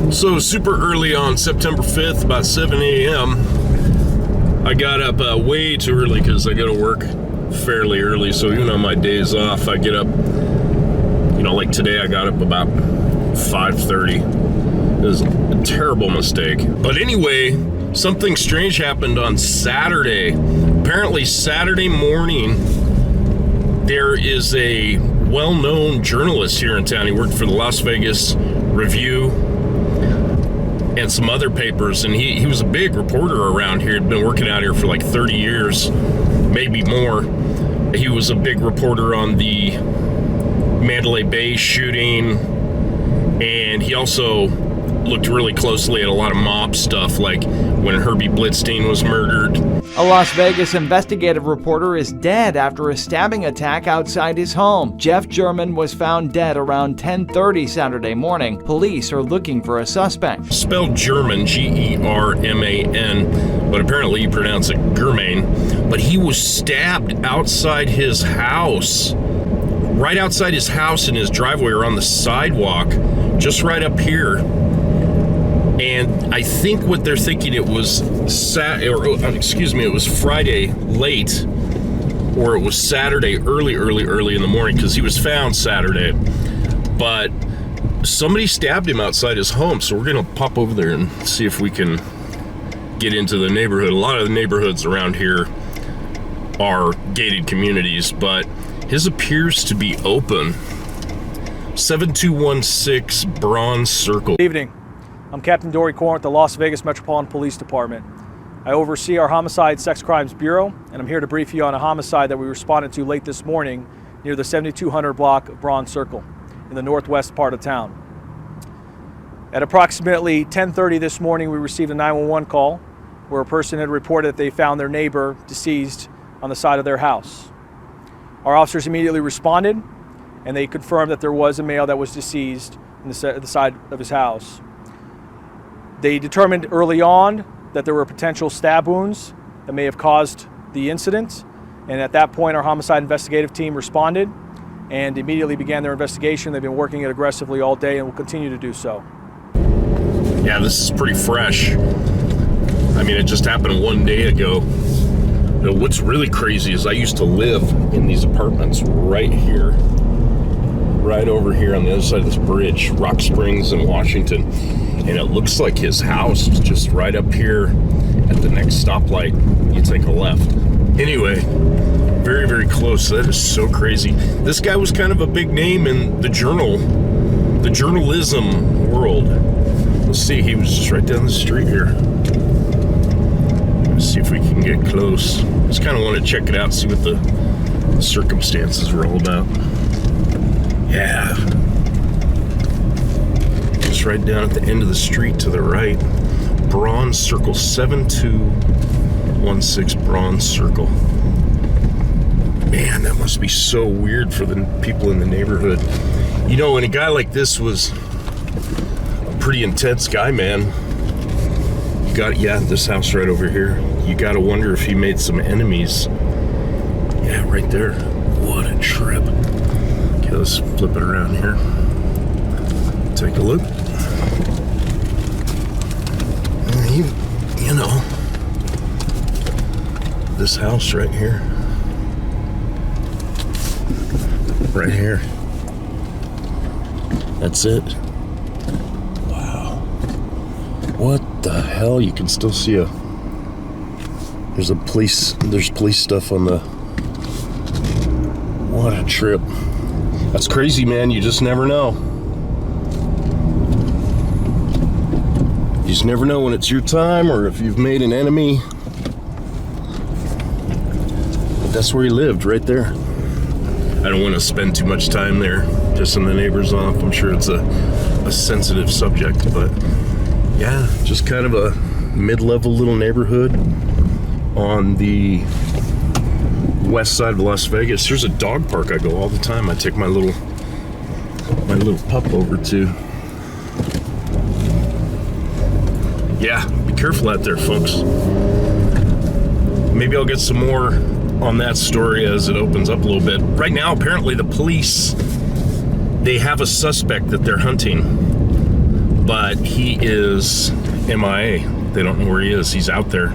So super early on September 5th, about 7 a.m., I got up way too early because I go to work fairly early. So even on my days off, I get up, like today I got up about 5:30. It was a terrible mistake. But anyway, something strange happened on Saturday. Apparently Saturday morning, there is a well-known journalist here in town. He worked for the Las Vegas Review and some other papers, and he was a big reporter around here. He'd been working out here for like 30 years, maybe more. He was a big reporter on the Mandalay Bay shooting, and he also looked really closely at a lot of mob stuff, like when Herbie Blitzstein was murdered. A Las Vegas investigative reporter is dead after a stabbing attack outside his home. Jeff German was found dead around 10:30 Saturday morning. Police are looking for a suspect. Spelled German, German, but apparently you pronounce it Germain. But he was stabbed outside his house, right outside his house in his driveway or on the sidewalk, just right up here. And I think what they're thinking, it was it was Friday late, or it was Saturday early in the morning, because he was found Saturday. But somebody stabbed him outside his home, so we're gonna pop over there and see if we can get into the neighborhood. A lot of the neighborhoods around here are gated communities, but his appears to be open. 7216 Bronze Circle. Good evening. I'm Captain Dory Corn with the Las Vegas Metropolitan Police Department. I oversee our Homicide Sex Crimes Bureau, and I'm here to brief you on a homicide that we responded to late this morning near the 7200 block of Bronze Circle in the northwest part of town. At approximately 10:30 this morning, we received a 911 call where a person had reported that they found their neighbor deceased on the side of their house. Our officers immediately responded, and they confirmed that there was a male that was deceased on the side of his house. They determined early on that there were potential stab wounds that may have caused the incident, and at that point our homicide investigative team responded and immediately began their investigation. They've been working it aggressively all day and will continue to do so. Yeah, this is pretty fresh. I mean, it just happened one day ago. What's really crazy is I used to live in these apartments right here, right over here on the other side of this bridge, Rock Springs in Washington. And it looks like his house is just right up here at the next stoplight. You take a left. Anyway, very, very close. That is so crazy. This guy was kind of a big name in the journalism world. Let's see, he was just right down the street here. Let's see if we can get close. Just kind of want to check it out, see what the circumstances were all about. Yeah. Just right down at the end of the street to the right. Bronze Circle, 7216 Bronze Circle. Man, that must be so weird for the people in the neighborhood. And a guy like this was a pretty intense guy, man. This house right over here. You gotta wonder if he made some enemies. Yeah, right there. What a trip. Okay, let's flip it around here. Take a look. This house right here. Right here. That's it. Wow. What the hell? You can still see there's police stuff on the, what a trip. That's crazy, man. You just never know. You just never know when it's your time or if you've made an enemy. But that's where he lived, right there. I don't want to spend too much time there, pissing the neighbors off. I'm sure it's a sensitive subject, but yeah, just kind of a mid-level little neighborhood on the west side of Las Vegas. There's a dog park I go all the time. I take my little pup over to. Yeah, be careful out there, folks. Maybe I'll get some more on that story as it opens up a little bit. Right now, apparently the police, they have a suspect that they're hunting, but but he is MIA. They don't know where he is. He's out there.